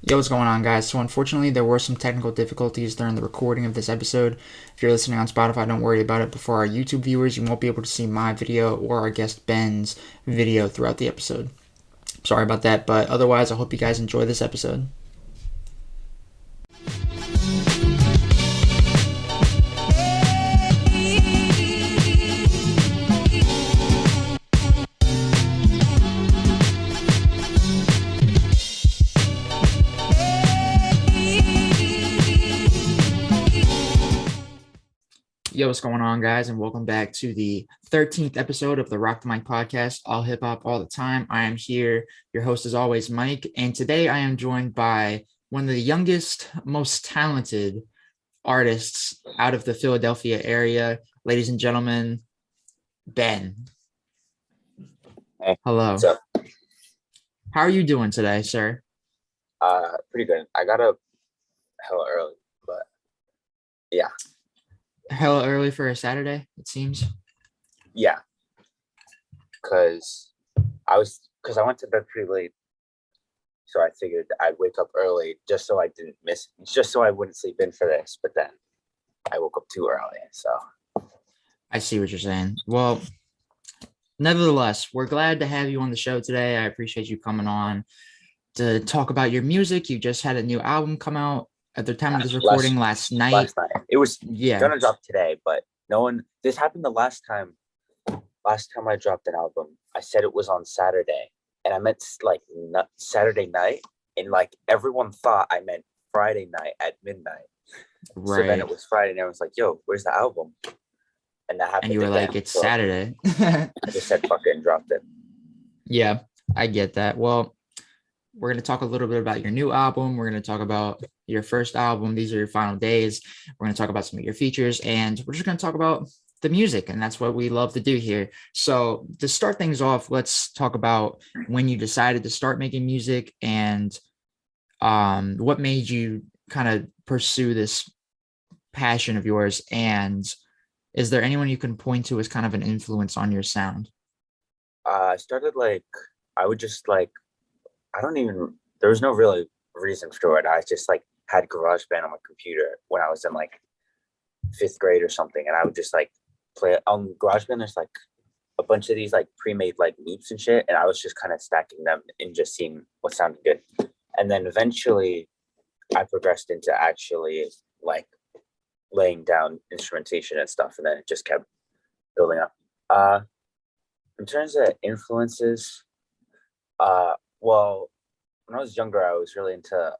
Yo, what's going on, guys? So, unfortunately, there were some technical difficulties during the recording of this episode. If you're listening on Spotify, don't worry about it. But for our YouTube viewers, you won't be able to see my video or our guest Ben's video throughout the episode. Sorry about that, but otherwise, I hope you guys enjoy this episode. Yo, what's going on, guys, and welcome back to the 13th episode of the Rock the Mic podcast, all hip hop, all the time. I am here, your host as always, Mike, and today I am joined by one of the youngest, most talented artists out of the Philadelphia area. Ladies and gentlemen, Ben. Hey, Hello. what's up? How are you doing today, sir? Pretty good. I got up hella early, but yeah, Hella early for a Saturday, it seems. yeah, because I went to bed pretty late, so I figured I'd wake up early just so I wouldn't sleep in for this. But then I woke up too early, so I see what you're saying. Well, nevertheless, we're glad to have you on the show today. I appreciate you coming on to talk about your music. You just had a new album come out at the time of this recording last last night. last night it was Yeah, gonna drop today, but no one. This happened the last time. Last time I dropped an album, I said it was on Saturday, and I meant like Saturday night, and like everyone thought I meant Friday night at midnight. So then it right. was Friday, and everyone's like, "Yo, where's the album?" And that And you happened were like, again. it's So Saturday. I just said, "Fuck it," and dropped it. Yeah, I get that. Well, we're going to talk a little bit about your new album. We're going to talk about your first album. These are your final days. We're going to talk about some of your features, and we're just going to talk about the music. And that's what we love to do here. So, to start things off, let's talk about when you decided to start making music and what made you kind of pursue this passion of yours. And is there anyone you can point to as kind of an influence on your sound? I started like I would just like I don't even. There was no really reason for it. I just like had GarageBand on my computer when I was in like fifth grade or something, and I would just like play it on GarageBand. There's like a bunch of these like pre-made like loops and shit, and I was just kind of stacking them and just seeing what sounded good. And then eventually, I progressed into actually like laying down instrumentation and stuff, and then it just kept building up. Uh, in terms of influences, well, when I was younger, I was really into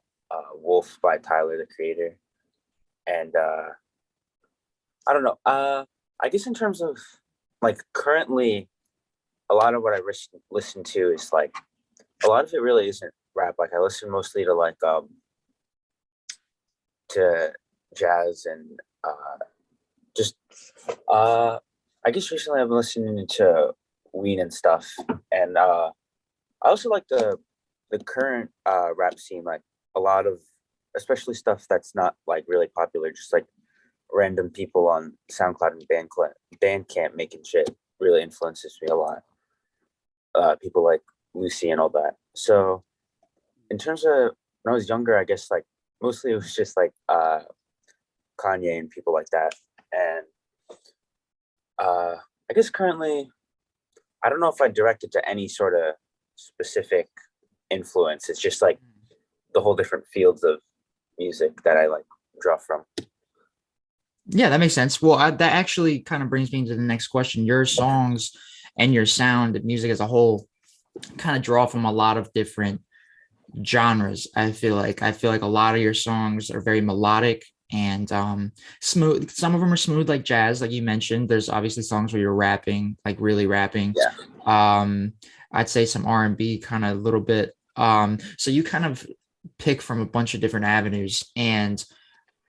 Wolf by Tyler, the Creator, and I don't know. I guess in terms of like currently, a lot of what I listen to is like a lot of it really isn't rap. Like I listen mostly to like to jazz and just I guess recently I've been listening to Ween and stuff, and I also like the current rap scene, like a lot of especially stuff that's not like really popular, just like random people on SoundCloud and Bandcamp making shit really influences me a lot. People like Lucy and all that. So in terms of when I was younger, I guess like mostly it was just like Kanye and people like that. And I guess currently I don't know if I direct it to any sort of specific influence. It's just like the whole different fields of music that I like draw from. Yeah, that makes sense. Well, that actually kind of brings me to the next question. Your songs and your sound, music as a whole, kind of draw from a lot of different genres. I feel like a lot of your songs are very melodic and smooth. Some of them are smooth like jazz, like you mentioned. There's obviously songs where you're rapping, like really rapping. Yeah. Um, I'd say some R&B kind of a little bit. So you kind of pick from a bunch of different avenues. And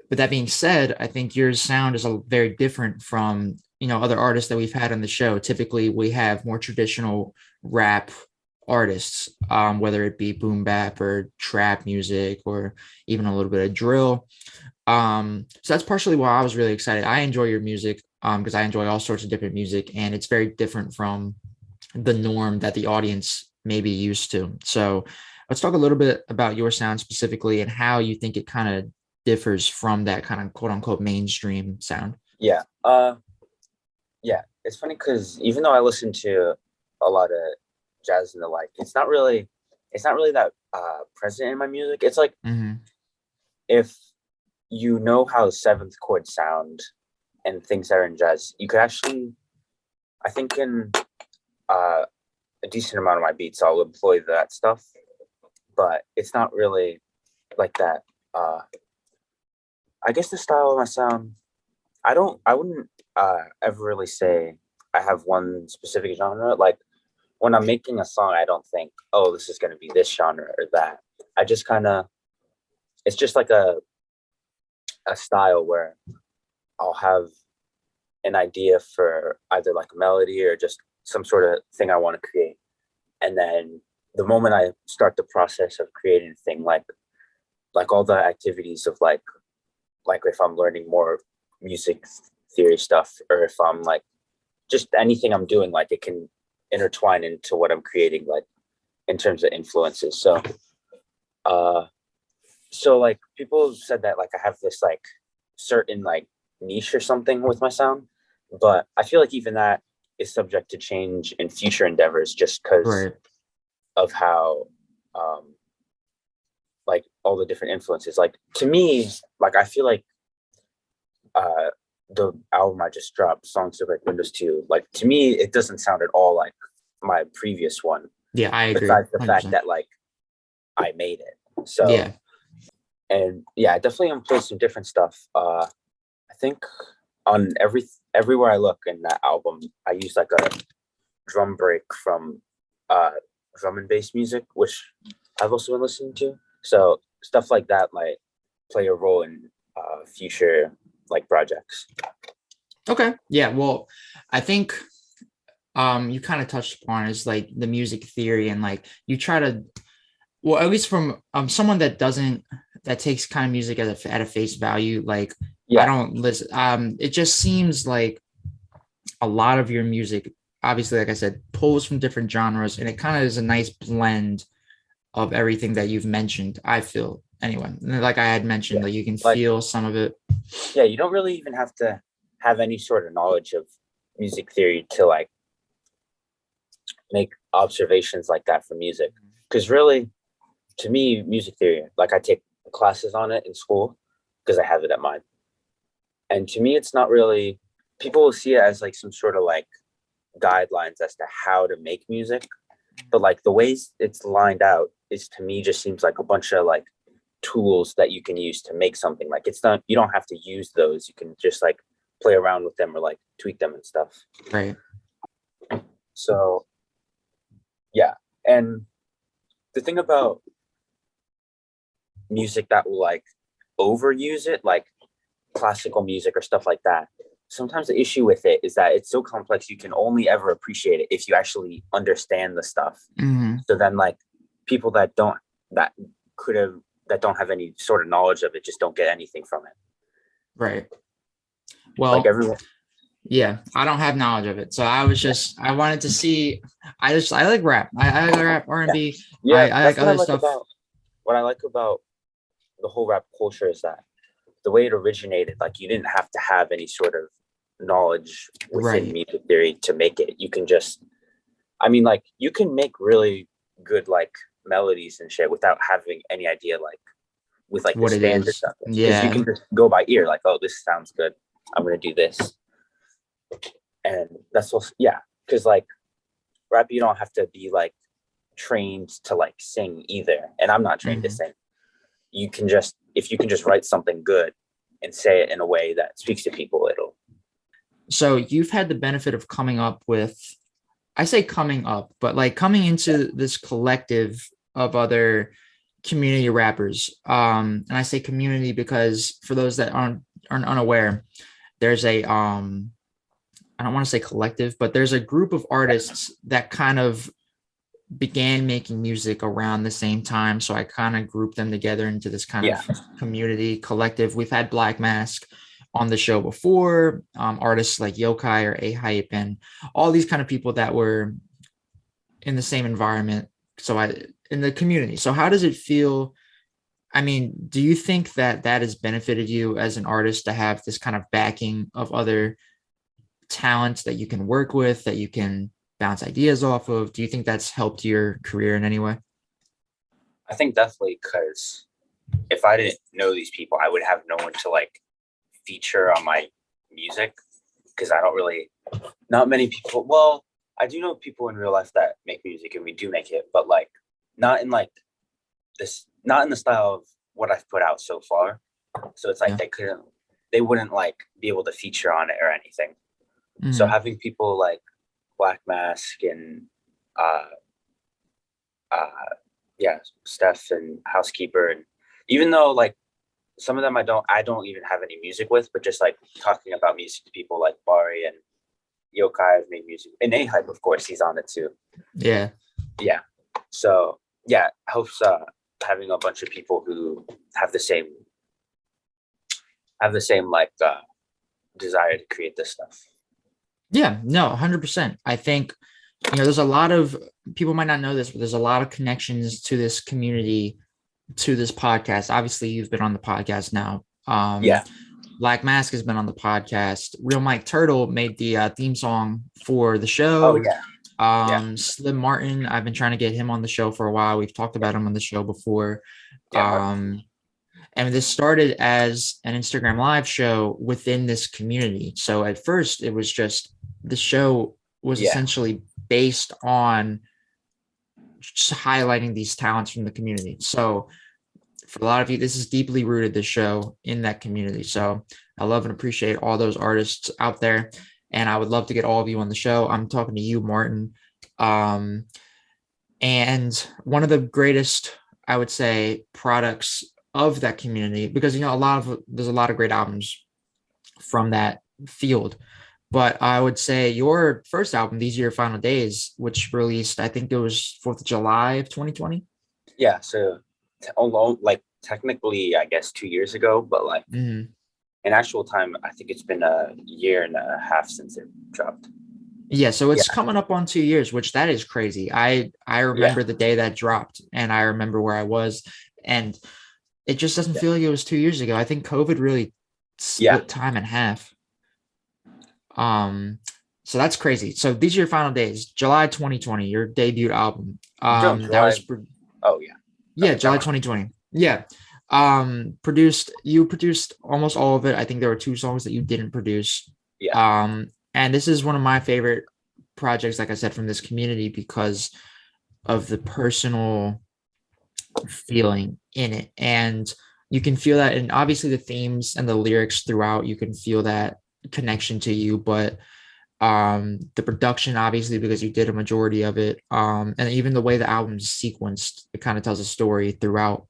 with that being said, I think your sound is a very different from other artists that we've had on the show. Typically, we have more traditional rap artists, whether it be boom bap or trap music or even a little bit of drill. So that's partially why I was really excited. I enjoy your music because I enjoy all sorts of different music, and it's very different from the norm that the audience may be used to. So let's talk a little bit about your sound specifically and how you think it kind of differs from that kind of quote unquote mainstream sound. Yeah. Yeah. It's funny because even though I listen to a lot of jazz and the like, it's not really that present in my music. It's like Mm-hmm. if you know how seventh chord sound and things that are in jazz, you could actually, I think in a decent amount of my beats, I'll employ that stuff, but it's not really like that. I guess the style of my sound, I wouldn't ever really say I have one specific genre. Like when I'm making a song, I don't think, oh, this is going to be this genre or that. I just kind of, it's just like a style where I'll have an idea for either like a melody or just some sort of thing I want to create. And then the moment I start the process of creating a thing, like all the activities of like if I'm learning more music theory stuff, or if I'm like just anything I'm doing, like it can intertwine into what I'm creating, like in terms of influences. Uh so like people said that like I have this like certain like niche or something with my sound, but I feel like even that is subject to change in future endeavors just because Right. of how um like all the different influences. Like to me, like I feel like uh the album I just dropped, Songs to Break Windows 2, like to me it doesn't sound at all like my previous one, Yeah, I agree. besides the fact 100%. that like I made it. So Yeah. and yeah, I definitely employ some different stuff. I think on everywhere I look in that album, I use like a drum break from uh drum and bass music, which I've also been listening to. So stuff like that might play a role in future like projects. Okay. Yeah. Well, I think you kind of touched upon is like the music theory and like you try to, well, at least from someone that doesn't, that takes kind of music as at a face value, like I Yeah, don't listen. It just seems like a lot of your music, obviously, like I said, pulls from different genres, and it kind of is a nice blend of everything that you've mentioned. I feel anyway, like I had mentioned, yeah. like you can Like feel some of it. yeah, you don't really even have to have any sort of knowledge of music theory to like make observations like that for music. Because really, to me, music theory, like I take classes on it in school because I have it at mine. And to me, it's not really, people will see it as like some sort of like guidelines as to how to make music. But like the ways it's lined out is to me just seems like a bunch of like tools that you can use to make something. Like it's not, you don't have to use those. You can just like play around with them or like tweak them and stuff. Right. So yeah. And the thing about music that will like overuse it, like classical music or stuff like that, sometimes the issue with it is that it's so complex you can only ever appreciate it if you actually understand the stuff. Mm-hmm. So then like people that could have that don't have any sort of knowledge of it just don't get anything from it. Right. Like Well, everyone, yeah, I don't have knowledge of it, so I was yeah, just I wanted to see. I like rap. I like rap, yeah, R&B. yeah. I like That's other stuff. what I like about the whole rap culture is that the way it originated, like you didn't have to have any sort of knowledge within Right. music theory to make it. You can just, I mean, like you can make really good like melodies and shit without having any idea like with like the What it standards is. of it, because you Yeah. can just go by ear, like, oh, this sounds good, I'm gonna do this. And that's also, yeah, because like rap, you don't have to be like trained to like sing either, and I'm not trained to Mhm. sing. You can just, if you can just write something good and say it in a way that speaks to people, it'll, So you've had the benefit of coming up with, I say coming up, but like coming yeah, into this collective of other community rappers. And I say community because for those that aren't unaware, there's a I don't want to say collective, but there's a group of artists that kind of began making music around the same time. So I kind of grouped them together into this kind yeah, of community collective. We've had BLKMSK on the show before, artists like Yokai or A Hype and all these kind of people that were in the same environment. So in the community. So how does it feel? I mean, do you think that that has benefited you as an artist to have this kind of backing of other talents that you can work with, that you can bounce ideas off of? Do you think that's helped your career in any way? I think definitely, because if I didn't know these people, I would have no one to like feature on my music, because I don't really, not many people. Well, I do know people in real life that make music, and we do make it, but like not in like this, not in the style of what I've put out so far. So it's like Yeah. they wouldn't like be able to feature on it or anything. So Mhm. having people like Black Mask and uh uh yeah, Steph and Housekeeper, and even though like some of them I don't even have any music with, but just like talking about music to people like Bari and Yokai have made music, and A-Hype, of course, he's on it too. Yeah. Yeah. So yeah, helps having a bunch of people who have the same like desire to create this stuff. Yeah, no, 100%. I think, there's a lot of people might not know this, but there's a lot of connections to this community, to this podcast. Obviously, you've been on the podcast now. Yeah. Black Mask has been on the podcast. Real Mike Turtle made the theme song for the Oh show. yeah. Yeah. Slim Martin, I've been trying to get him on the show for a while. We've talked about him on the show before. Yeah. Martin. And this started as an Instagram live show within this community. So at first, it was just the show was Yeah. essentially based on just highlighting these talents from the community. So for a lot of you, this is deeply rooted, the show, in that community. So I love and appreciate all those artists out there. And I would love to get all of you on the show. I'm talking to you, Martin. Um, and one of the greatest, I would say, products of that community, because there's a lot of great albums from that field. But I would say your first album, These Are Your Final Days, which released, I think it was 4th of July of 2020. Yeah. So alone, like technically, I guess 2 years ago, but like Mhm. in actual time, I think it's been a year and a half since it dropped. Yeah, so Yeah. it's coming up on 2 years, which that is crazy. I Yeah. remember the day that dropped, and I remember where I was, and it just doesn't Yeah. feel like it was 2 years ago. I think COVID really Yeah. split time in half. So that's crazy. So these are your final days, July 2020, your debut album. No, That July. was Oh yeah. yeah, Never July mind. 2020. Yeah. You produced almost all of it. I think there were 2 songs that you didn't produce. Yeah. And this is one of my favorite projects, like I said, from this community because of the personal feeling in it. And you can feel that, and obviously the themes and the lyrics throughout, you can feel that connection to you, but the production, obviously, because you did a majority of it, and even the way the album's sequenced, it kind of tells a story throughout.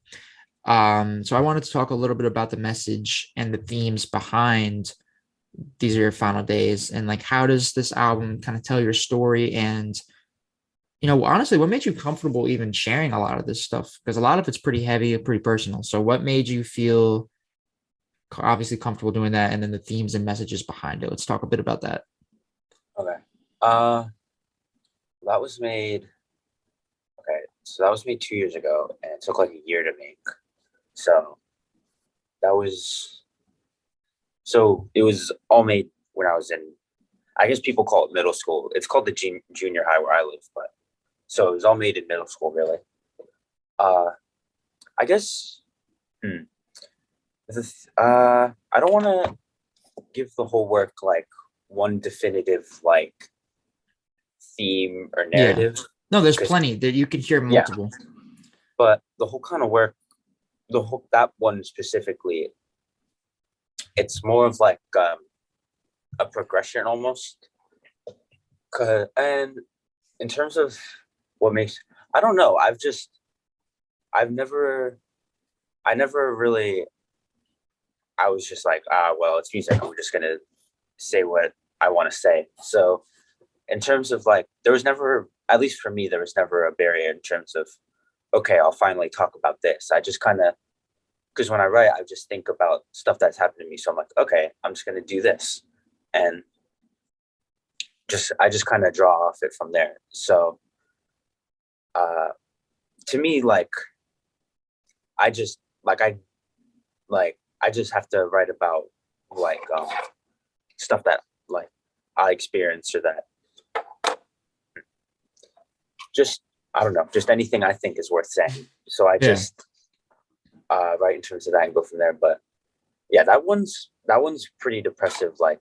So I wanted to talk a little bit about the message and the themes behind These Are Your Final Days, and like how does this album kind of tell your story, and honestly, what made you comfortable even sharing a lot of this stuff, because a lot of it's pretty heavy and pretty personal. So what made you feel obviously comfortable doing that, and then the themes and messages behind it? Let's talk a bit about that. Okay. That was made. Okay, so that was made 2 years ago, and it took like a year to make. So that was. So it was all made when I was in. I guess people call it middle school. It's called the junior high where I live, but so it was all made in middle school, really. Uh, I guess. Hmm, I don't want to give the whole work like one definitive like theme or Yeah. narrative, No, there's because plenty that you can hear yeah, multiple. but the whole kind of work, that one specifically, it's more of like a progression almost. And in terms of what makes, I don't know. I've never, I never really. I was just like, well, it's music. I'm just gonna say what I want to say. So in terms of like, there was never, at least for me, there was never a barrier in terms of, okay, I'll finally talk about this. I just kind of, because when I write, I just think about stuff that's happened to me. So I'm like, okay, I'm just going to do this. And I just kind of draw off it from there. So, uh, to me, like I just I just have to write about like stuff that like I experienced, or that just I don't know, just anything I think is worth saying. So I Yeah. just write in terms of that and go from there. But yeah, that one's pretty depressive. Like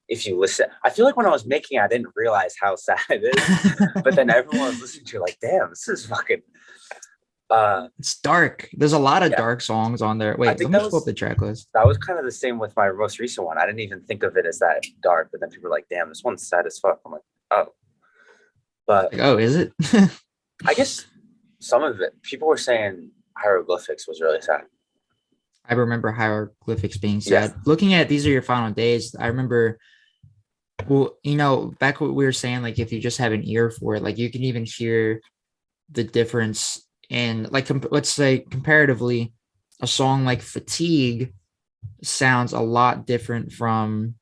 if you listen, I feel like when I was making it, I didn't realize how sad it is. But then everyone was listening to it like, damn, this is fucking It's dark. There's a lot of yeah. dark songs on there. I Wait, let think me pull up the track list. that was kind of the same with my most recent one. I didn't even think of it as that dark, but then people were like, damn, this one's sad as fuck. I'm like, oh. But Like, oh, is it? I guess some of it, people were saying hieroglyphics was really sad. I remember hieroglyphics being Yeah. sad. Looking at These Are Your Final Days, I remember, well, back what we were saying, like if you just have an ear for it, like you can even hear the difference in, like, let's say comparatively, a song like Fatigue sounds a lot different from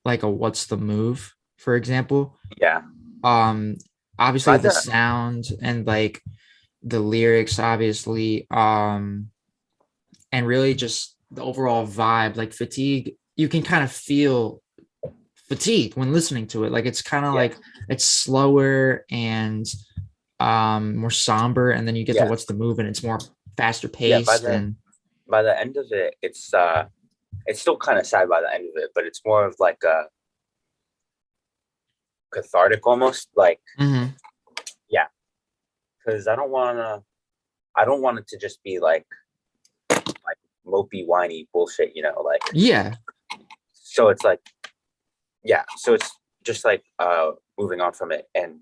like a What's the Move, for example. Yeah. Obviously By the the sound and like the lyrics, obviously, and really just the overall vibe, like Fatigue, you can kind of feel fatigue when listening to it. Like it's kind of yeah, like it's slower and more somber, and then you get to yeah, What's the Move and it's more faster yeah. paced. And By the end of it, it's still kind of sad by the end of it, but it's more of like a cathartic almost. Like Mhm. yeah, because I don't want it to just be like mopey whiny bullshit, like. Yeah. So it's like yeah, so it's just like moving on from it. And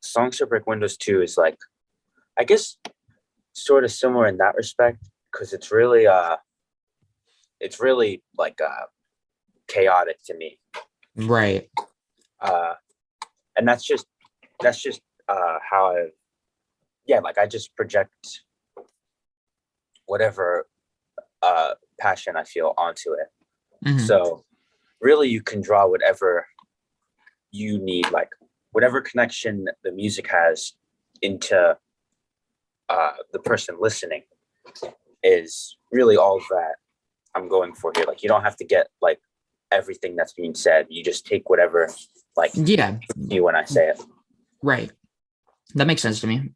Songs to Break Windows 2 is like, I guess, sort of similar in that respect, because it's really like chaotic to me. Right. And that's just how like I just project whatever passion I feel onto it. Mhm. So really you can draw whatever you need, like whatever connection the music has into the person listening is really all that I'm going for here. Like you don't have to get like everything that's being said. You just take whatever like Yeah. you when I say it. Right. That makes sense to me.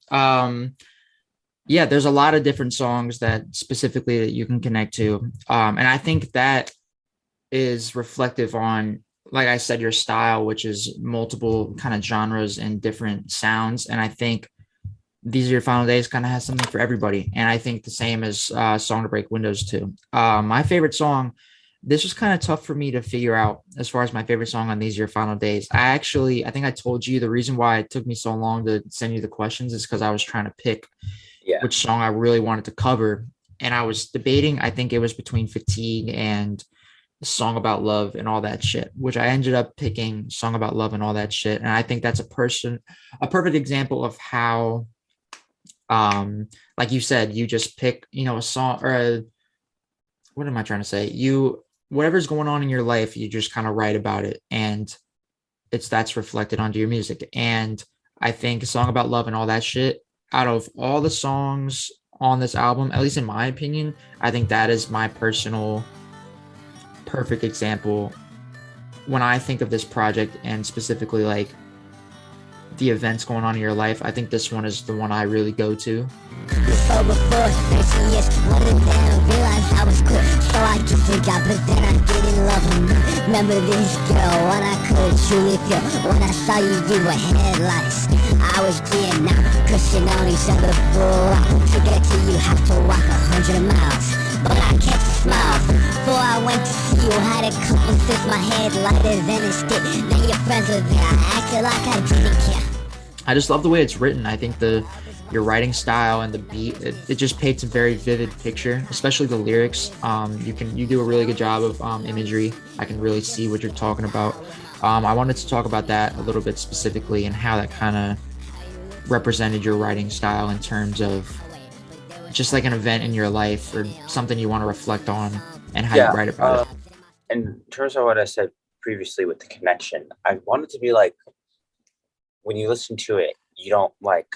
Yeah, there's a lot of different songs that specifically that you can connect to. And I think that is reflective on, like I said, your style, which is multiple kind of genres and different sounds. And I think These Are Your Final Days kind of has something for everybody. And I think the same as Song to Break Windows too. My favorite song, this was kind of tough for me to figure out as far as my favorite song on These Are Your Final Days. I think I told you the reason why it took me so long to send you the questions is because I was trying to pick which song I really wanted to cover. And I was debating, I think it was between Fatigue and Song About Love and All That Shit, which I ended up picking Song About Love and All That Shit. And I think that's a perfect example of how, like you said, you just pick, a song or what am I trying to say? Whatever's going on in your life, you just kind of write about it, and that's reflected onto your music. And I think A Song About Love and All That Shit, out of all the songs on this album, at least in my opinion, I think that is my personal perfect example when I think of this project, and specifically like the events going on in your life. I think this one is the one I really go to. Before 13 years, running down, realized I was quit. So I just forgot, but then I didn't love him. Remember this girl, when I could truly feel. When I saw you, you were headlights. I was getting out, pushing on each other full out. To get to you, have to walk 100 miles. But I kept a smile. Before I went to see you, had a couple sips, my head lighter than a stick. Now your friends were there, I acted like I didn't care. I just love the way it's written. I think your writing style and the beat, it just paints a very vivid picture, especially the lyrics. You do a really good job of imagery. I can really see what you're talking about. I wanted to talk about that a little bit specifically and how that kind of represented your writing style in terms of just like an event in your life or something you want to reflect on and how you write about it. In terms of what I said previously with the connection, I wanted to be like, when you listen to it, you don't like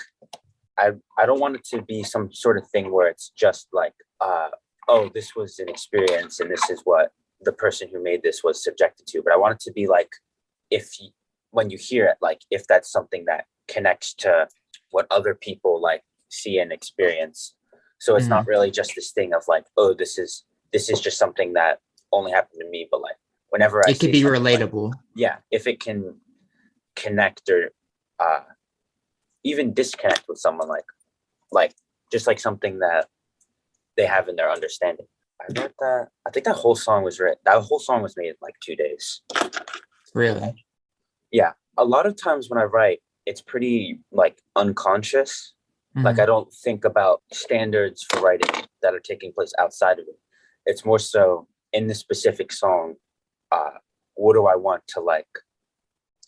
I don't want it to be some sort of thing where it's just like, oh, this was an experience and this is what the person who made this was subjected to. But I want it to be like, if you, when you hear it, like if that's something that connects to what other people like see and experience. So it's not really just this thing of like, oh, this is just something that only happened to me. But like whenever I It could see be something like, relatable. yeah, if it can connect or even disconnect with someone, like just like something that they have in their understanding. I wrote that. I think that whole song was written. That whole song was made in like 2 days. Really? Yeah. A lot of times when I write, it's pretty like unconscious. Like Mhm. I don't think about standards for writing that are taking place outside of it. It's more so in the specific song, what do I want to like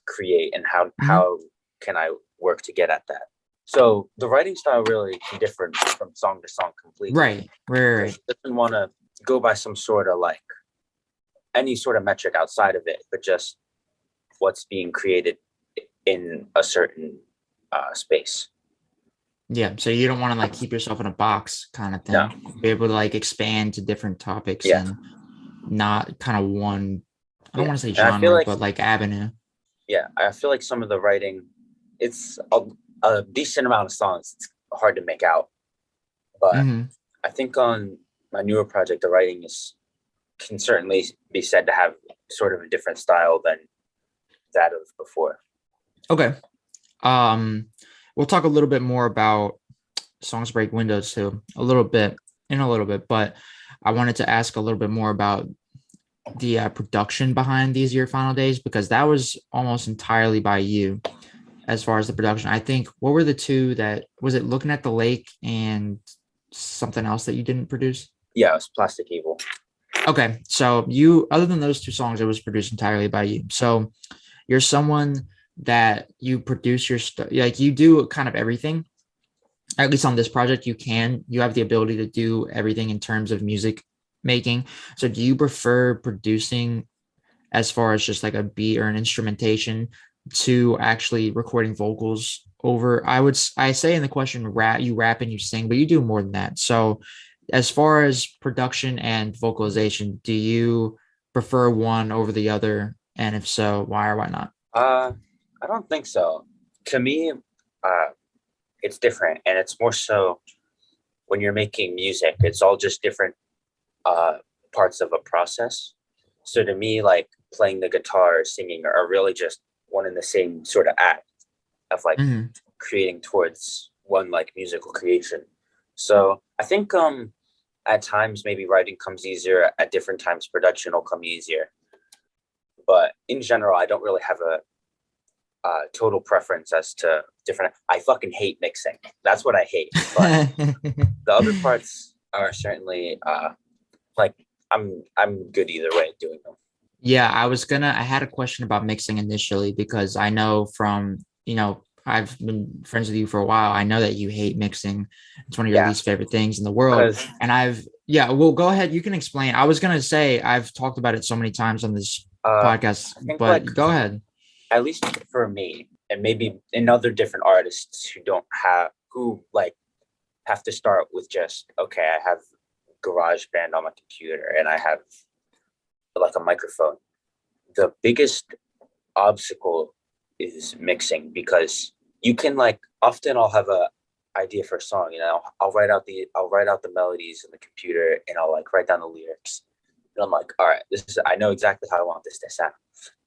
create and how can I work to get at that? So the writing style really can differ from song to song completely. Right. Right. It doesn't want to go by some sort of like any sort of metric outside of it, but just what's being created in a certain space. Yeah. So you don't want to like keep yourself in a box kind of thing. No. Be able to like expand to different topics Yeah. and not kind of one, I don't Yeah. want to say And I feel genre, like, but like avenue. yeah, I feel like some of the writing, it's a decent amount of songs. It's hard to make out, but Mhm. I think on my newer project, the writing can certainly be said to have sort of a different style than that of before. Okay. We'll talk a little bit more about Songs Break Windows too, a little bit, but I wanted to ask a little bit more about the production behind These Your Final Days, because that was almost entirely by you as far as the production. I think, what were the two that, was it Looking at the Lake and something else that you didn't produce? Yeah, it was Plastic Evil. Okay. So you, other than those two songs, it was produced entirely by you. So you're someone that you produce your stuff, like you do kind of everything. At least on this project, you have the ability to do everything in terms of music making. So do you prefer producing as far as just like a beat or an instrumentation to actually recording vocals over? I say in the question, you rap and you sing, but you do more than that. So as far as production and vocalization, do you prefer one over the other? And if so, why or why not? I don't think so. To me, it's different, and it's more so when you're making music, it's all just different parts of a process. So to me, like playing the guitar or singing are really just one and the same sort of act of like Mhm. creating towards one like musical creation. So I think at times maybe writing comes easier, at different times production will come easier. But in general, I don't really have a total preference as to different. I fucking hate mixing. That's what I hate. But the other parts are certainly like I'm good either way at doing them. Yeah, I had a question about mixing initially, because I know from, I've been friends with you for a while. I know that you hate mixing. It's one of your Yeah, least favorite things in the world. because And yeah, well, go ahead. You can explain. I was going to say, I've talked about it so many times on this podcast, I think but like go ahead. at least for me, and maybe in other different artists who like have to start with just okay, I have GarageBand on my computer and I have like a microphone. The biggest obstacle is mixing, because you can like often I'll have a idea for a song, I'll write out the melodies in the computer and I'll like write down the lyrics. And I'm like, all right, I know exactly how I want this to sound.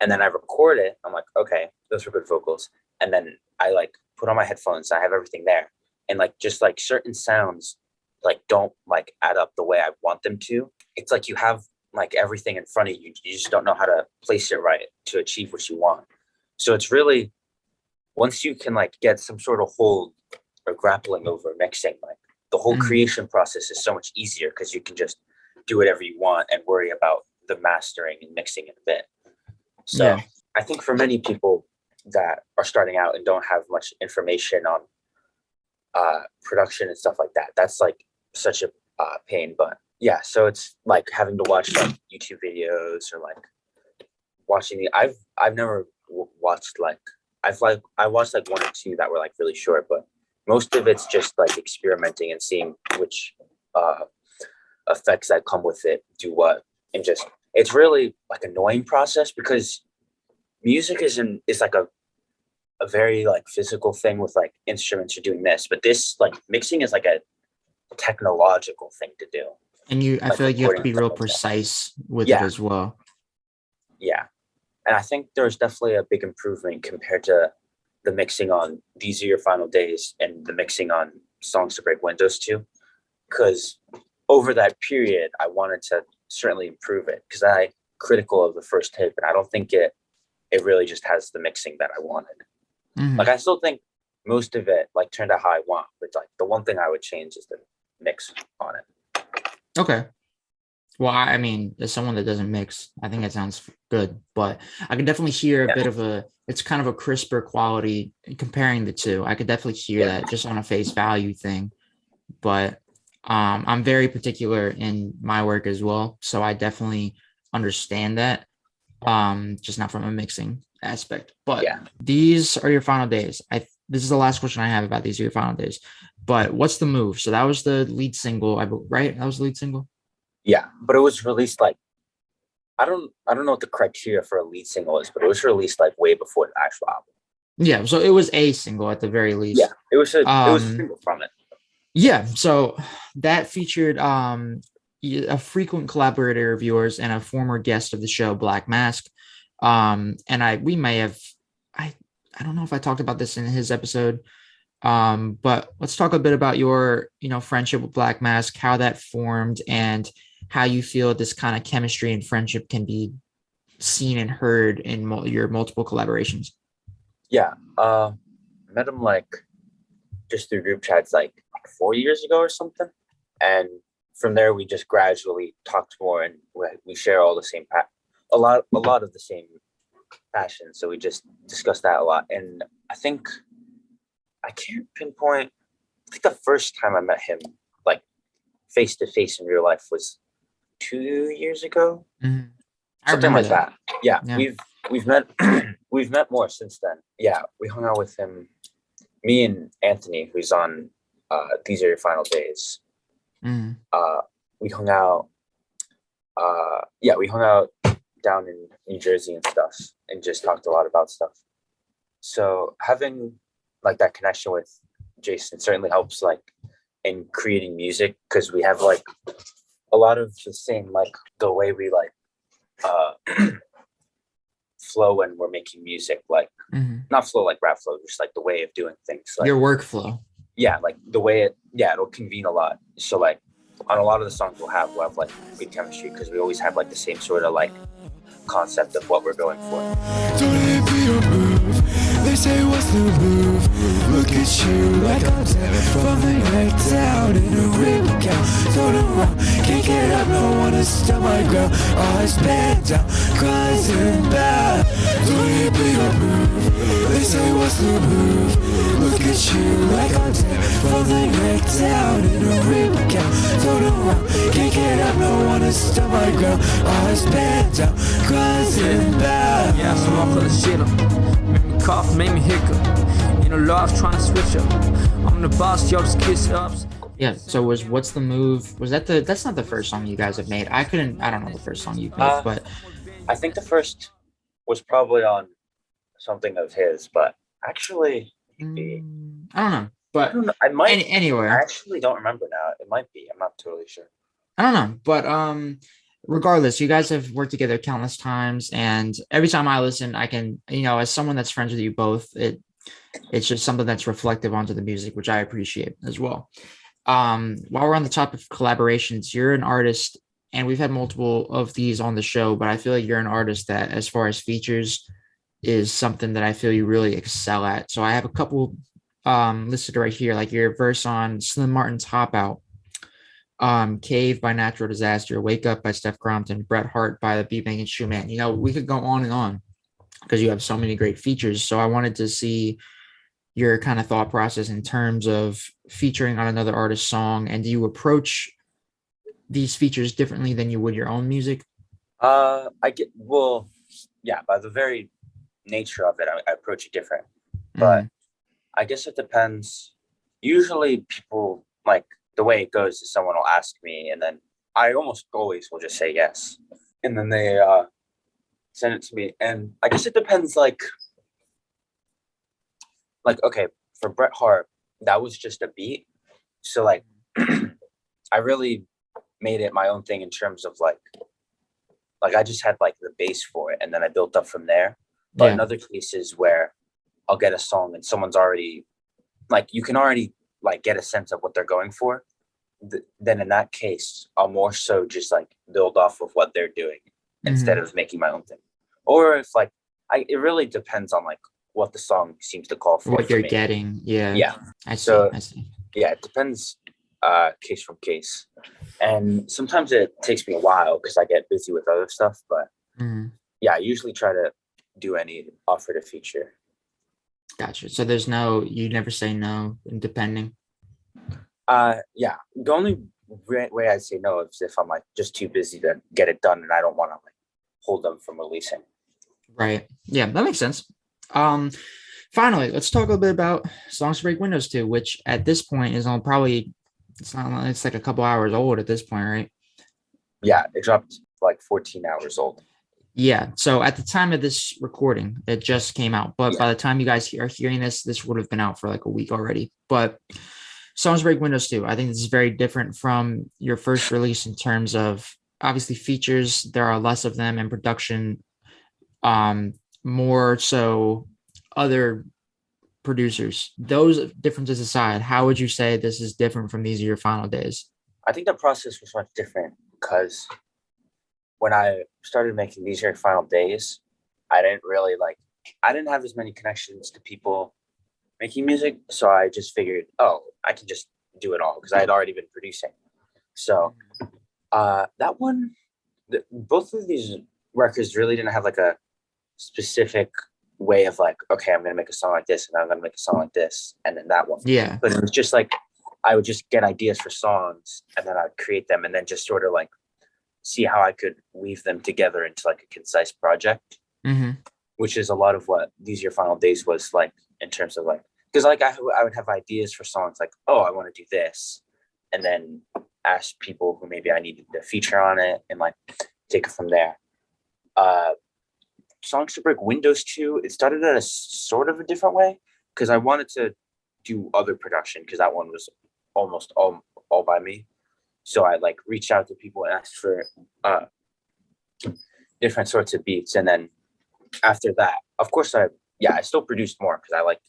And then I record it. I'm like, okay, those were good vocals. And then I like put on my headphones. I have everything there. And like just like certain sounds like don't like add up the way I want them to. It's like you have like everything in front of you. You just don't know how to place it right to achieve what you want. So it's really, once you can like get some sort of hold or grappling over mixing, like the whole creation process is so much easier, because you can just do whatever you want and worry about the mastering and mixing in a bit. So Yeah. I think for many people that are starting out and don't have much information on production and stuff like that, that's like such a pain. But yeah, so it's like having to watch like YouTube videos or like watching I've never watched like I watched like one or two that were like really short, but most of it's just like experimenting and seeing which effects that come with it do what, and just it's really like annoying process because music is like a very like physical thing with like instruments are doing this, but this like mixing is like a technological thing to do. And I Like feel like you have to recording be and stuff real like that. precise with it Yeah. as well. Yeah. And I think there's definitely a big improvement compared to the mixing on These Are Your Final Days and the mixing on Songs to Break Windows 2. Because over that period, I wanted to certainly improve it because I critical of the first tape, and I don't think it really just has the mixing that I wanted. Mhm. Like I still think most of it like turned out how I want, but like the one thing I would change is the mix on it. Okay. Well, I mean, as someone that doesn't mix, I think it sounds good, but I can definitely hear a Yeah. bit of it's kind of a crisper quality comparing the two. I could definitely hear that just on a face value thing, but I'm very particular in my work as well. So I definitely understand that, just not from a mixing aspect, but Yeah. These Are Your Final Days. This is the last question I have about These Are Your Final Days, but what's the move? So that was the lead single, right? That was the lead single. Yeah, but it was released like I don't know what the criteria for a lead single is, but it was released like way before the actual album. Yeah, so it was a single at the very least. Yeah, it was a single from it. Yeah, so that featured a frequent collaborator of yours and a former guest of the show, BLKMSK. And we may have I don't know if I talked about this in his episode. But let's talk a bit about your, friendship with BLKMSK, how that formed, and how you feel this kind of chemistry and friendship can be seen and heard in your multiple collaborations. Yeah, met him like just through group chats like 4 years ago or something, and from there we just gradually talked more, and we share all the same a lot of the same passion, so we just discussed that a lot. And I think I can't pinpoint. I think the first time I met him, like face to face in real life, was 2 years ago. Mm-hmm. Something like that. Yeah, Yeah. we've met we've met more since then. Yeah, we hung out with him, me and Anthony, who's on These Are Your Final Days. Mm-hmm. We hung out. We hung out down in New Jersey and stuff, and just talked a lot about stuff. So having like that connection with Jason certainly helps like in creating music, because we have like a lot of the same, like the way we like flow when we're making music, like not flow like rap flow, just like the way of doing things, like your workflow. Yeah, like the way it'll convene a lot. So like on a lot of the songs we'll have like good chemistry, because we always have like the same sort of like concept of what we're going for. Don't it be your move? They say what's the move? Look at you like I'm 10 from the neck down in a rebound. Turn around, can't get up, no one to stand my ground. Eyes bent down, cries in bad. Don't it be your move? They say what's the move? Look at you like I'm 10 from the neck down in a rebound. Turn around, can't get up, no one to stand my ground. Eyes bent down, cries in bad. Yeah, so I put the shit up. Made me cough, made me hiccup. Love's trying to switch up. I'm the boss, y'all just kiss ups. Yeah, so what's the move? Was that's not the first song you guys have made. I don't know the first song you've made, but I think the first was probably on something of his, but actually I don't know. But I might anywhere. I actually don't remember now. It might be. I'm not totally sure. I don't know, but regardless, you guys have worked together countless times, and every time I listen, I can, as someone that's friends with you both, it's just something that's reflective onto the music, which I appreciate as well. While we're on the topic of collaborations, you're an artist, and we've had multiple of these on the show, but I feel like you're an artist that, as far as features, is something that I feel you really excel at. So I have a couple listed right here, like your verse on Slim Martin's Hop Out, Cave by Natural Disaster, Wake Up by Steph Crompton, Bret Hart by the Beat Making Shoe Man. We could go on and on because you have so many great features. So I wanted to see your kind of thought process in terms of featuring on another artist's song, and do you approach these features differently than you would your own music? By the very nature of it, I approach it different, but I guess it depends. usually people like the way it goes is someone will ask me, and then I almost always will just say yes, and then they send it to me. And I guess it depends. Like okay, for Bret Hart, that was just a beat, so like I really made it my own thing in terms of like I just had like the base for it, and then I built up from there. But in other cases where I'll get a song and someone's already like, you can already like get a sense of what they're going for, then in that case, I'll more so just like build off of what they're doing instead of making my own thing. Or if like, it really depends on like what the song seems to call for. What you're me. getting. Yeah. Yeah. I see. So, I see. Yeah, it depends case from case. And sometimes it takes me a while because I get busy with other stuff. But yeah, I usually try to do any offer to feature. Gotcha. So there's you never say no in depending. Yeah. The only way I'd say no is if I'm like just too busy to get it done and I don't want to like hold them from releasing. Right. Yeah, that makes sense. Finally, let's talk a little bit about Songs to Break Windows 2, which at this point is on probably it's like a couple hours old at this point, right? Yeah, it dropped like 14 hours old. Yeah. So at the time of this recording, it just came out. But by the time you guys are hearing this would have been out for like a week already. But Songs to Break Windows 2, I think this is very different from your first release in terms of obviously features. There are less of them in production, more so other producers. Those differences aside, how would you say this is different from These Are Your Final Days? I think the process was much different because when I started making These Are Your Final Days, I didn't have as many connections to people making music. So I just figured, oh, I can just do it all because I had already been producing. So that one, both of these records really didn't have like a specific way of like, okay, I'm going to make a song like this and I'm going to make a song like this. And then that one. Yeah. But it was just like, I would just get ideas for songs and then I'd create them and then just sort of like see how I could weave them together into like a concise project, which is a lot of what These Are Your Final Days was like in terms of like, because like I would have ideas for songs like, oh, I want to do this, and then ask people who maybe I needed to feature on it and like take it from there. Songs to Break Windows 2, it started at a sort of a different way because I wanted to do other production because that one was almost all by me. So I like reached out to people and asked for different sorts of beats. And then after that, of course, I still produced more because I like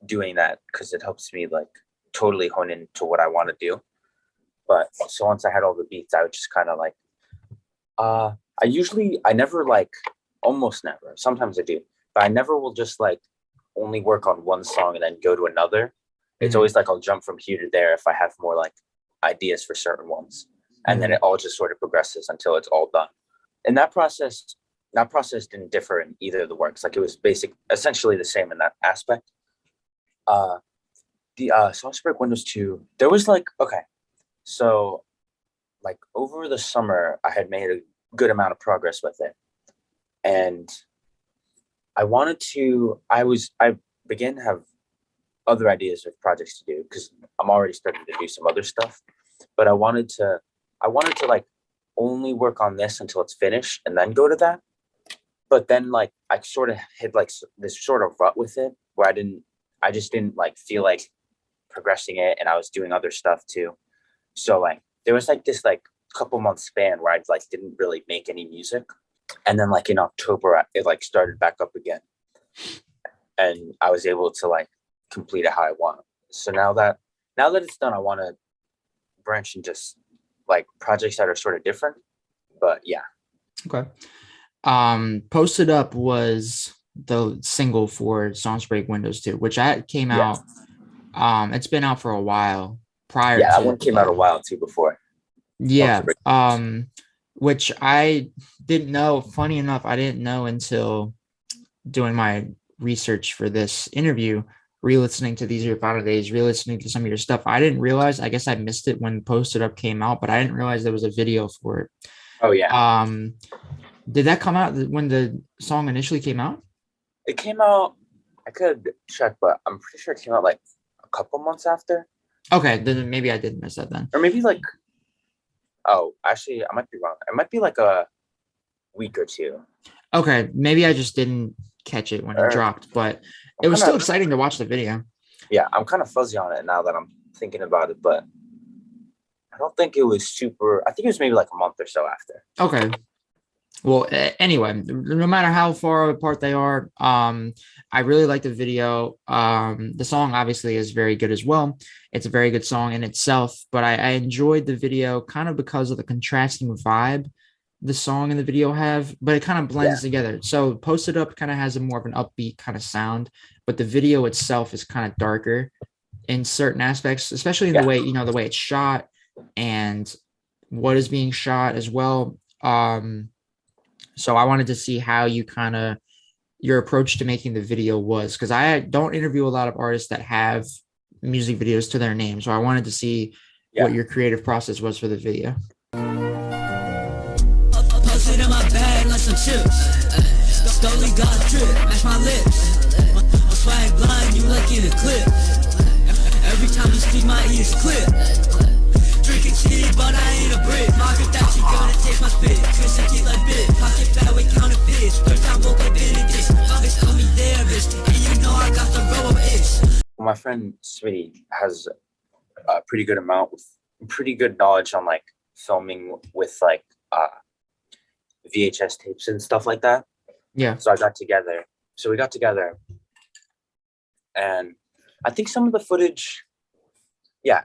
doing that because it helps me like totally hone into what I want to do. But so once I had all the beats, I would just kind of like, I never like, almost never, sometimes I do, but I never will just like only work on one song and then go to another. It's always like I'll jump from here to there if I have more like ideas for certain ones. And then it all just sort of progresses until it's all done. And that process didn't differ in either of the works. Like it was essentially the same in that aspect. The Songs to Break Windows 2, there was like, okay, so like over the summer, I had made a good amount of progress with it. And I began to have other ideas of projects to do because I'm already starting to do some other stuff, but I wanted to like only work on this until it's finished and then go to that. But then like I sort of hit like this sort of rut with it where I just didn't like feel like progressing it, and I was doing other stuff too. So like there was like this like couple month span where I like didn't really make any music. And then like in October, it like started back up again. And I was able to like complete it how I want. So now that it's done, I want to branch into like projects that are sort of different. But yeah. Okay. Posted Up was the single for Songs to Break Windows 2, which came out. It's been out for a while prior. Yeah, that one came out a while too before. Yeah. Which I didn't know. Funny enough, I didn't know until doing my research for this interview, re-listening to These Are Your Final Days, re-listening to some of your stuff. I didn't realize, I guess I missed it when Posted Up came out, but I didn't realize there was a video for it. Oh yeah. Did that come out when the song initially came out? It came out, I could check, but I'm pretty sure it came out like a couple months after. Okay, then maybe I did miss that then. Or maybe like, oh, actually, I might be wrong. It might be like a week or two. Okay, maybe I just didn't catch it when it Or dropped, but I'm it was still kinda- exciting to watch the video. Yeah, I'm kind of fuzzy on it now that I'm thinking about it, but I don't think it was super. I think it was maybe like a month or so after. Okay. Well, anyway, no matter how far apart they are, I really like the video. The song obviously is very good as well. It's a very good song in itself, but I enjoyed the video kind of because of the contrasting vibe the song and the video have, but it kind of blends together. So Posted Up kind of has a more of an upbeat kind of sound, but the video itself is kind of darker in certain aspects, especially in the way, the way it's shot and what is being shot as well. So I wanted to see how you kind of your approach to making the video was, because I don't interview a lot of artists that have music videos to their name. So I wanted to see what your creative process was for the video. Posted in my bag like some chips. Stoli got drip, match my lips. I'm swag blind, you like in a clip. Every time you speak, my ears clip. Drinking tea, but I ain't a brick. Margaret that she gonna take my spit. Chris and keep like bit. Pocket fat with counterfeits. Third time woke up in a dish. August tell me there, bitch. And you know I got the row of itch. My friend Smitty has a pretty good knowledge on like filming with like VHS tapes and stuff like that. Yeah. So we got together and I think some of the footage, I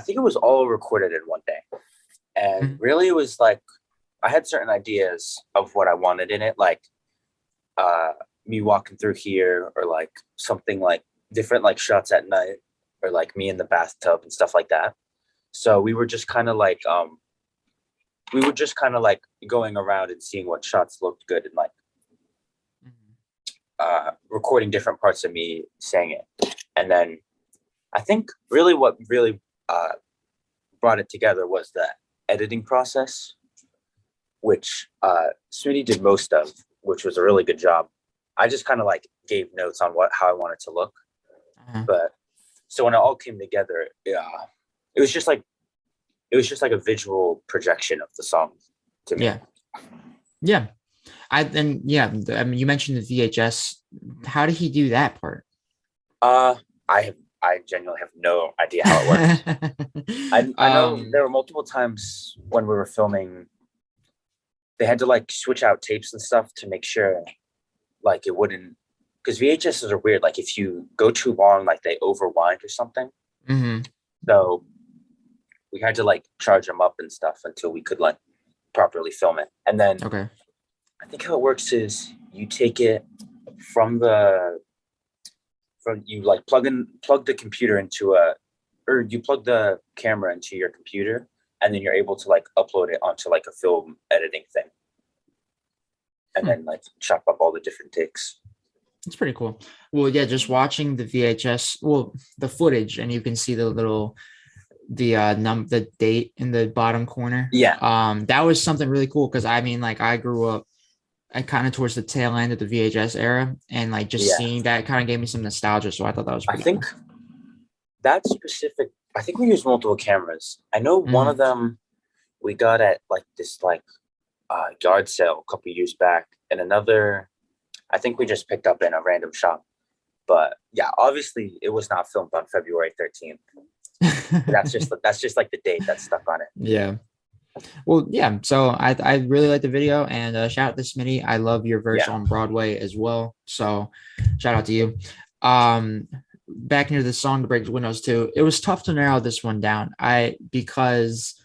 think it was all recorded in one day. And really it was like, I had certain ideas of what I wanted in it, like me walking through here or like something like different like shots at night or like me in the bathtub and stuff like that. So we were just kind of like, going around and seeing what shots looked good and like recording different parts of me saying it. And then I think really what really brought it together was the editing process, which Smitty did most of, which was a really good job. I just kind of like gave notes on how I wanted to look. But so when it all came together, it was just like a visual projection of the song to me. Yeah. I mean, you mentioned the VHS. How did he do that part? I genuinely have no idea how it works. I know there were multiple times when we were filming, they had to like switch out tapes and stuff to make sure like it wouldn't, because VHSs are weird. Like if you go too long, like they overwind or something. So we had to like charge them up and stuff until we could like properly film it. And then I think how it works is you take it you like plug the computer or you plug the camera into your computer, and then you're able to like upload it onto like a film editing thing. And then like chop up all the different takes. It's pretty cool. Well, yeah, just watching the VHS, the footage, and you can see the date in the bottom corner. That was something really cool, because I mean, like I grew up kind of towards the tail end of the VHS era, and like just seeing that kind of gave me some nostalgia. So I thought that was pretty cool. That specific, I think we used multiple cameras. I know one of them we got at like this like yard sale a couple years back, and another I think we just picked up in a random shop. But yeah, obviously it was not filmed on February 13th. That's just like the date that's stuck on it. Yeah. Well, yeah. So I really like the video, and shout out to Smitty. I love your verse on Broadway as well. So shout out to you. Back into the song to break windows too. It was tough to narrow this one down. Because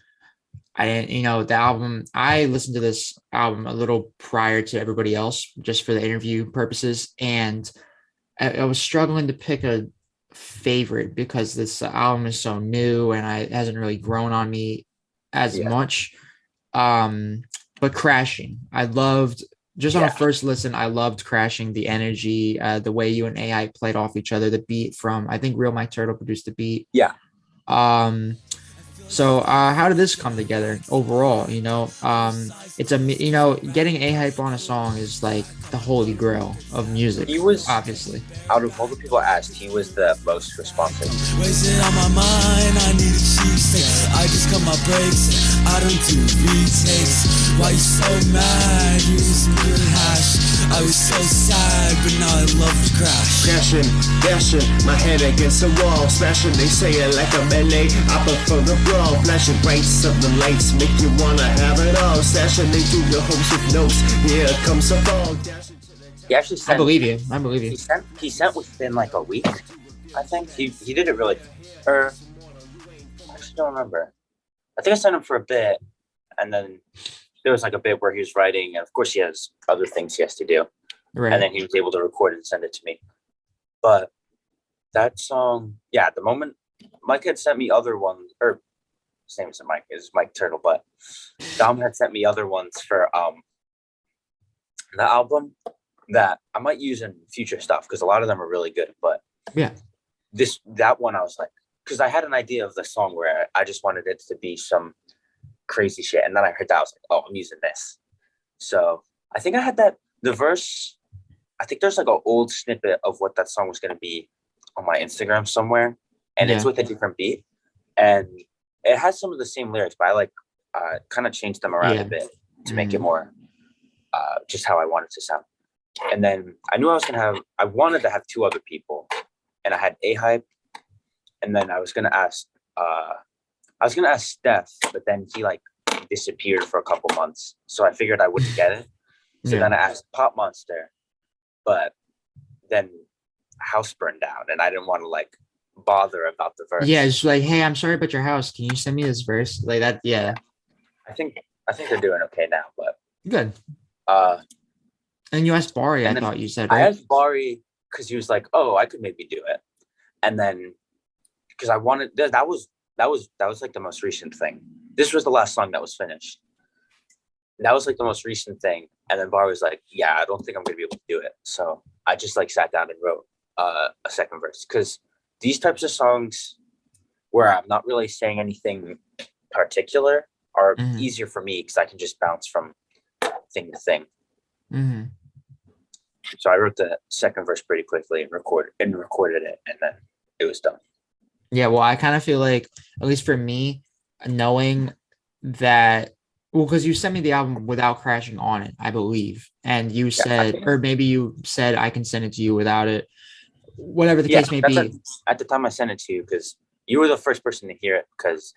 the album, I listened to this album a little prior to everybody else, just for the interview purposes. And I was struggling to pick a favorite, because this album is so new and it hasn't really grown on me as much. But Crashing, I loved, just on a first listen, I loved Crashing, the energy, the way you and AI played off each other, the beat from, I think REALMIKETURTLE produced the beat. So how did this come together overall? It's getting A-Hype on a song is like the holy grail of music. He was, obviously. out of all the people asked, he was the most responsive. Wasting on my mind, I need a cheesesteak. I just cut my brakes, I don't do retakes. Why you so mad? You need some good hash. I was so sad, but now I love to crash. Crashing, dashing, my head against the wall. Smashing, they say it like a melee. I prefer the brawl. Flashing brights of the lights make you wanna have it all. Stashing into your hopes with notes. Here comes the fall. He actually sent, I believe you. He sent within like a week. I think he did it really. Or I actually don't remember. I think I sent him for a bit, and then there was like a bit where he was writing, and of course he has other things he has to do, Right. and then he was able to record it and send it to me. But that song, yeah, the moment Mike had sent me other ones, or his name isn't Mike, it's Mike Turtle, but Dom had sent me other ones for the album that I might use in future stuff because a lot of them are really good. But Yeah. that one I was like, because I had an idea of the song where I just wanted it to be some crazy shit, and then I heard that I was like, oh, I'm using this. So I think I had the verse. I think there's like an old snippet of what that song was going to be on my Instagram somewhere, and it's Yeah. with a different beat, and it has some of the same lyrics, but I like kind of changed them around Yeah. a bit to make it more just how I want it to sound. And then I knew I wanted to have two other people, and I had A-Hype, and then I was gonna ask Steph, but then he like disappeared for a couple months, so I figured I wouldn't get it. So then I asked Pop Monster, but then house burned down, and I didn't want to like bother about the verse. Yeah, it's like, hey, I'm sorry about your house. Can you send me this verse? Like that, yeah. I think they're doing okay now, but Good. uh And you asked Bari, I And then thought you said, I right? asked Bari because he was like, "Oh, I could maybe do it," and then because I wanted that was like the most recent thing. This was the last song that was finished. That was like the most recent thing, and then Bari was like, "Yeah, I don't think I'm gonna be able to do it." So I just like sat down and wrote a second verse because these types of songs where I'm not really saying anything particular are Mhm. easier for me because I can just bounce from thing to thing. Mhm. So I wrote the second verse pretty quickly and recorded it, and then it was done. Yeah, well, I kind of feel like, at least for me, knowing that, well, because you sent me the album without crashing on it, I believe. And you said, or maybe you said, I can send it to you without it. Whatever the case may be. At the time I sent it to you because you were the first person to hear it because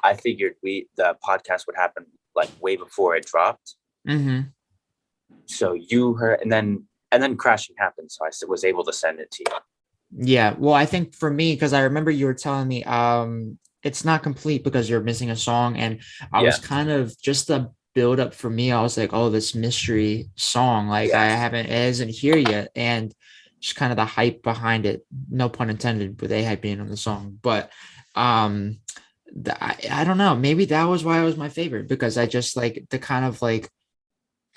I figured the podcast would happen like way before it dropped. Mm-hmm. So you heard, and then crashing happened. So I was able to send it to you. Yeah, well, I think for me, because I remember you were telling me it's not complete because you're missing a song, and I was kind of just the build up for me. I was like, oh, this mystery song, like it isn't here yet, and just kind of the hype behind it. No pun intended, with A-Hype being on the song, but I don't know. Maybe that was why it was my favorite, because I just like the kind of like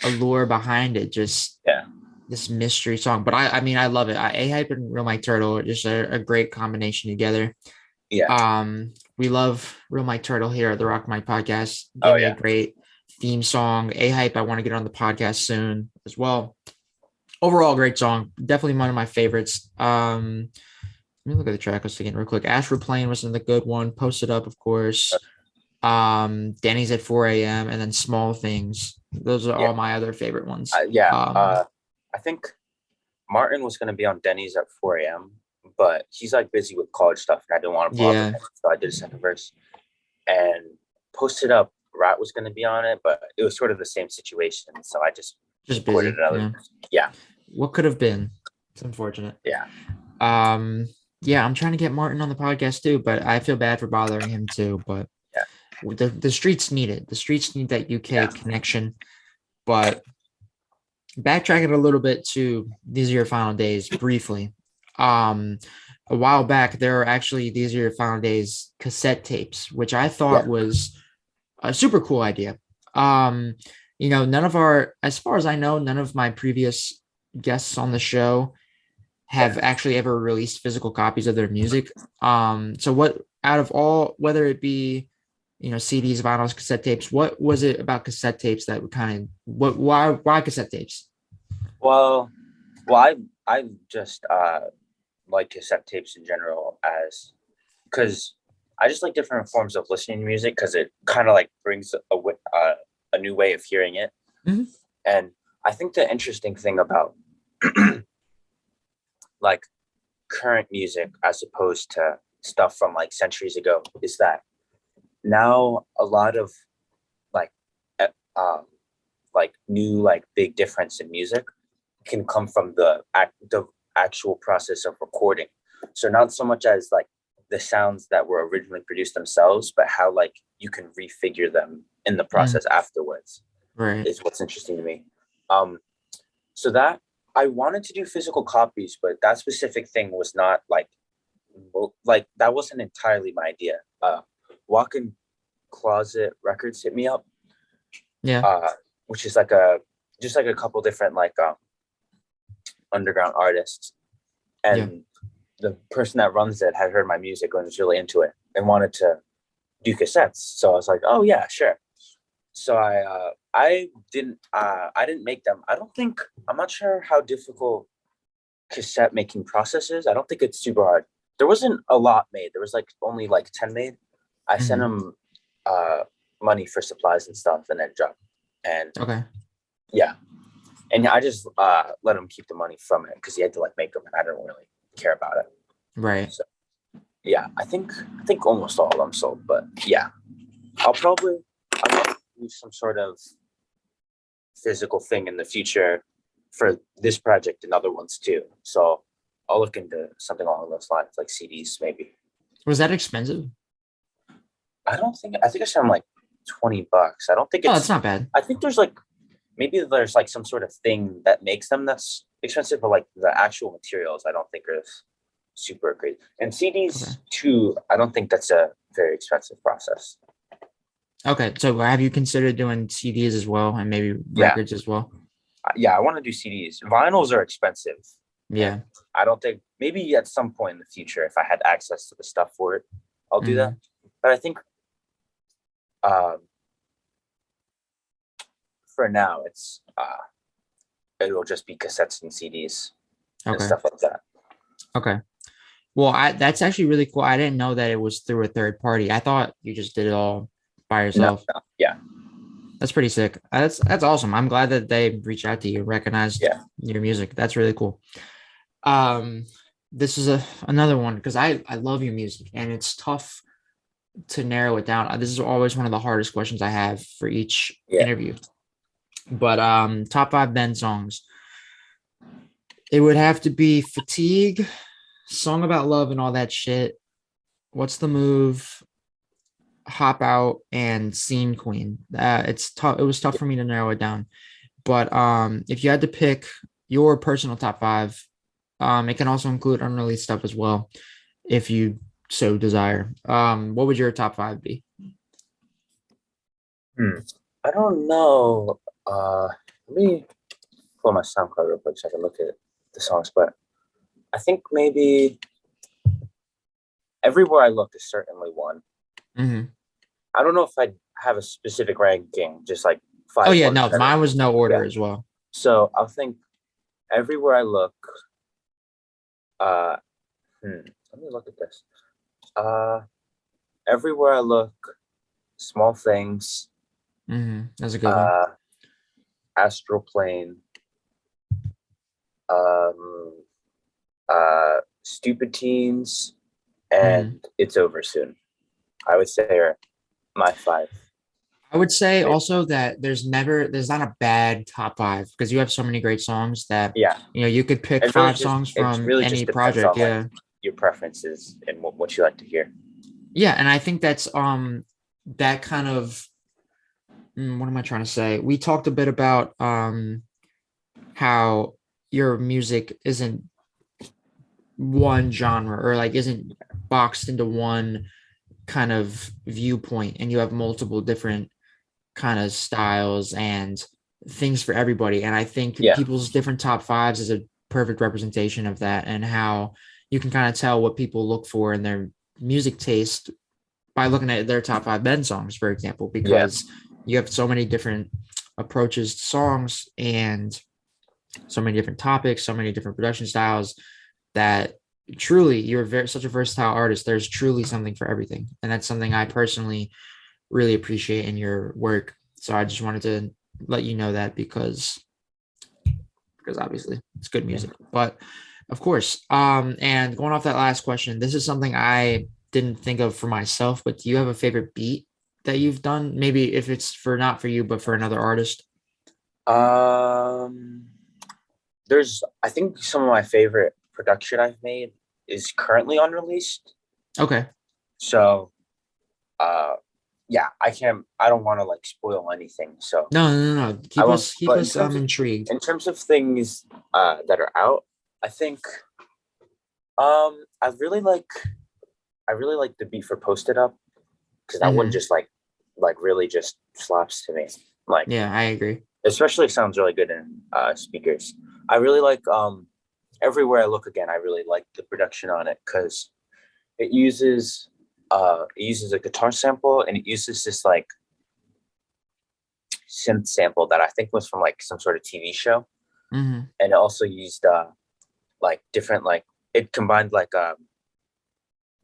allure behind it, just this mystery song. But I mean, I love it. A-Hype and Real Mike Turtle are just a great combination together. We love Real Mike Turtle here at the Rock Mike Podcast. A great theme song. A-Hype, I want to get on the podcast soon as well. Overall, great song. Definitely one of my favorites. Let me look at the track list again real quick. Astral Plane was another good one. Posted Up, of course. Danny's at 4 a.m. and then Small Things. Those are all my other favorite ones. I think Martin was going to be on Denny's at 4 a.m., but he's like busy with college stuff, and I didn't want to bother him, so I did a second verse. And Posted Up, Rat was going to be on it, but it was sort of the same situation, so I just recorded another. What could have been? It's unfortunate. I'm trying to get Martin on the podcast too, but I feel bad for bothering him too. But the streets need it. The streets need that UK connection. But backtracking a little bit to These Are Your Final Days briefly. A while back, there were actually These Are Your Final Days cassette tapes, which I thought was a super cool idea. As far as I know, none of my previous guests on the show have actually ever released physical copies of their music. So what, out of all, whether it be, CDs, vinyls, cassette tapes, what was it about cassette tapes that would why cassette tapes? Well, I just like cassette tapes in general as because I just like different forms of listening to music because it kind of like brings a new way of hearing it. Mhm. And I think the interesting thing about like current music as opposed to stuff from like centuries ago is that now a lot of like e- um like new like big difference in music can come from the actual process of recording. So not so much as like the sounds that were originally produced themselves, but how like you can refigure them in the Mm, process afterwards right. is what's interesting to me. Um, so that I wanted to do physical copies, but that specific thing was not like that wasn't entirely my idea. Walk-in Closet Records hit me up, Yeah. uh, which is just like a couple different like underground artists, Yeah. and the person that runs it had heard my music and was really into it and wanted to do cassettes. So I was like, oh yeah, sure. So I didn't make them. I'm not sure how difficult cassette making process is. I don't think it's super hard. There wasn't a lot made. There was like only like 10 made. I sent Mhm. him money for supplies and stuff and then dropped. And Okay. yeah. And I just let him keep the money from it because he had to like make them and I didn't really care about it. Right. So yeah, I think almost all of them sold, but yeah. I'll probably do some sort of physical thing in the future for this project and other ones too. So I'll look into something along those lines, like CDs maybe. Was that expensive? I think I spent like $20. I don't think Oh, that's it's. not bad. I think there's like maybe there's like some sort of thing that makes them that's expensive, but like the actual materials, I don't think are super great. And CDs Okay. too, I don't think that's a very expensive process. Okay. So have you considered doing CDs as well and maybe Yeah, records as well? yeah, I want to do CDs. Vinyls are expensive. Yeah. And I don't think maybe at some point in the future, if I had access to the stuff for it, I'll do that. Mhm. But I think um, for now, it'll just be cassettes and CDs and Okay. stuff like that. Okay. Well, that's actually really cool. I didn't know that it was through a third party. I thought you just did it all by No, yourself. no, yeah, That's pretty sick. That's awesome. I'm glad that they reached out to you, recognized yeah, your music. That's really cool. Um, this is another one because I love your music and it's tough to narrow it down. This is always one of the hardest questions I have for each yeah. interview. But top 5 band songs. It would have to be Fatigue, Song About Love and All That Shit. What's the Move? Hop Out and Scene Queen. It's tough. It was tough for me to narrow it down. But if you had to pick your personal top 5, it can also include unreleased stuff as well, if you so desire. What would your top 5 be? I don't know. Let me pull my SoundCloud real quick so I can look at the songs. But I think maybe Everywhere I Look is certainly one. Mm-hmm. I don't know if I have a specific ranking, just like five. Oh yeah, ones no, that mine are- was no order Yeah. as well. So I'll think Everywhere I Look. Let me look at this. Everywhere I Look, Small Things, Mm-hmm. That's a good one. Astral Plane, Stupid Teens, and It's Over Soon. I would say are my 5. I would say also that there's not a bad top 5 because you have so many great songs that Yeah, you could pick it really 5 songs it from really any just depends project. on like your preferences and what you like to hear. Yeah, and I think that's that kind of what am I trying to say? We talked a bit about how your music isn't one genre or like isn't boxed into one kind of viewpoint, and you have multiple different kind of styles and things for everybody. And I think people's different top 5s is a perfect representation of that and how you can kind of tell what people look for in their music taste by looking at their top 5 band songs, for example, because you have so many different approaches to songs. And so many different topics, so many different production styles that truly you're such a versatile artist. There's truly something for everything. And that's something I personally really appreciate in your work. So I just wanted to let you know that because obviously it's good music. But of course, and going off that last question, this is something I didn't think of for myself, but do you have a favorite beat that you've done? Maybe if it's for not for you, but for another artist. There's, I think some of my favorite production I've made is currently unreleased. Okay. So, yeah, I don't want to like spoil anything. So No. Keep us intrigued. In terms of things that are out, I think I really like the beat for Posted Up, because that one just like really just slaps to me. Like, yeah, I agree. Especially sounds really good in speakers. I really like Everywhere I Look Again. I really like the production on it because it uses a guitar sample, and it uses this like synth sample that I think was from like some sort of TV show. And it also used like different, like it combined like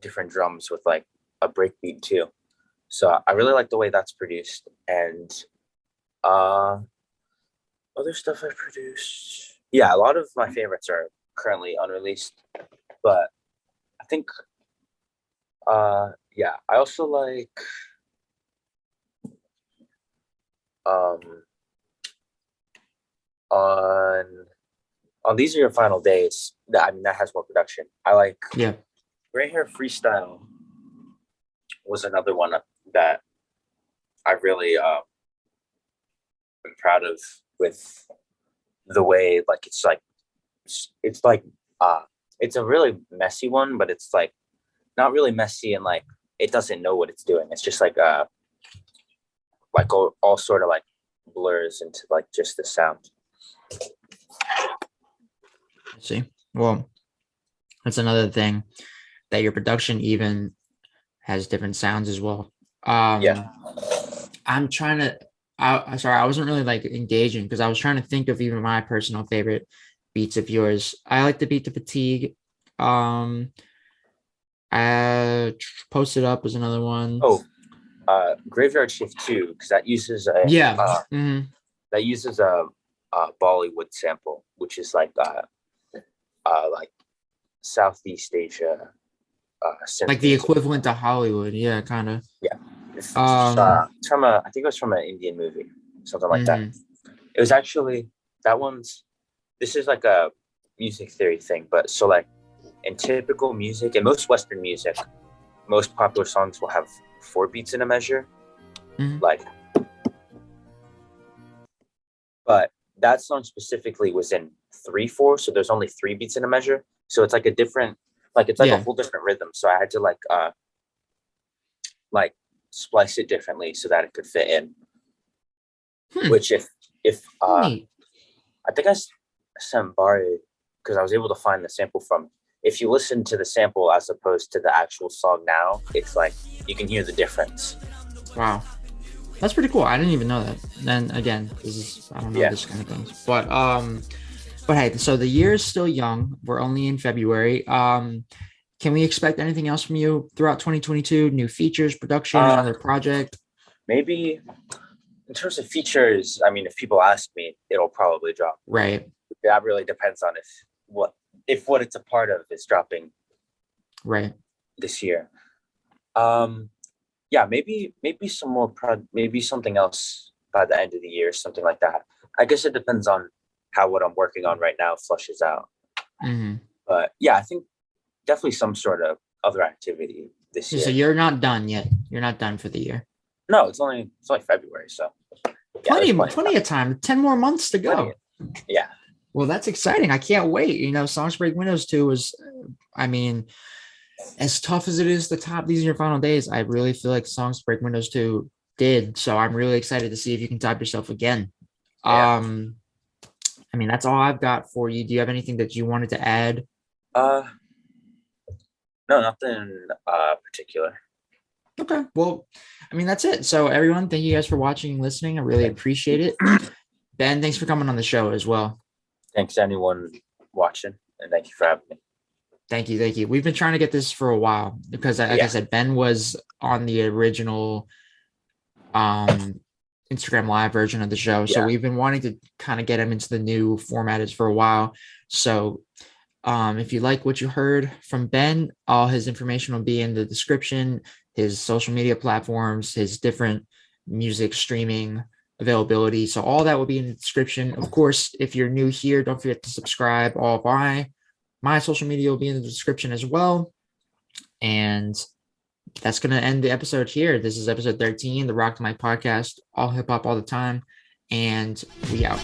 different drums with like a break beat too. So I really like the way that's produced. And other stuff I've produced, yeah, a lot of my favorites are currently unreleased, but I think yeah, I also like on These Are Your Final Days. That has more production. I like Gray Hair Freestyle was another one that I really am proud of, with the way like it's a really messy one, but it's like not really messy, and like it doesn't know what it's doing. It's just like all sort of like blurs into like just the sound. See, well, that's another thing, that your production even has different sounds as well. I'm trying to sorry, I wasn't really like engaging because I was trying to think of even my personal favorite beats of yours. I like the beat to Fatigue. Posted Up was another one. Graveyard Shift 2, because that uses a Bollywood sample, which is like Southeast Asia like the equivalent to Hollywood. Yeah, kind of. Yeah. It's from I think it was from an Indian movie, something like that. It was actually this is like a music theory thing, but so like in typical music, in most Western music, most popular songs will have 4 beats in a measure. Like, but that song specifically was in 3/4, so there's only 3 beats in a measure. So it's like a different, like it's like a whole different rhythm. So I had to like splice it differently so that it could fit in. Which if I think I sent Bari, because I was able to find the sample from. If you listen to the sample as opposed to the actual song now, it's like you can hear the difference. Wow, that's pretty cool. I didn't even know that. Then again, I don't know this kind of things. But hey, so the year is still young. We're only in February. Can we expect anything else from you throughout 2022? New features, production, another project? Maybe. In terms of features, I mean, if people ask me, it'll probably drop. Right. That really depends on if what it's a part of is dropping. Right. This year. Yeah, maybe some more maybe something else by the end of the year, something like that. I guess it depends on how what I'm working on right now flushes out. But yeah, I think definitely some sort of other activity this year. So you're not done yet. You're not done for the year. No, it's only February, so plenty of time. 10 more months to go. Yeah. Well, that's exciting. I can't wait. Songs Break Windows 2 was, I mean, as tough as it is to top These Are Your Final Days, I really feel like Songs Break Windows 2 did. So I'm really excited to see if you can top yourself again. Yeah. I mean, that's all I've got for you. Do you have anything that you wanted to add? No, nothing particular. Okay. Well, I mean, that's it. So everyone, thank you guys for watching and listening. I really appreciate it. Ben, thanks for coming on the show as well. Thanks to anyone watching, and thank you for having me. Thank you. Thank you. We've been trying to get this for a while because like I said, Ben was on the original Instagram live version of the show. So we've been wanting to kind of get him into the new format for a while. So if you like what you heard from Ben, all his information will be in the description, his social media platforms, his different music streaming availability. So all that will be in the description. Of course, if you're new here, don't forget to subscribe. All of my social media will be in the description as well. And that's going to end the episode here. This is episode 13, the Rock to Mic podcast, all hip hop all the time. And we out.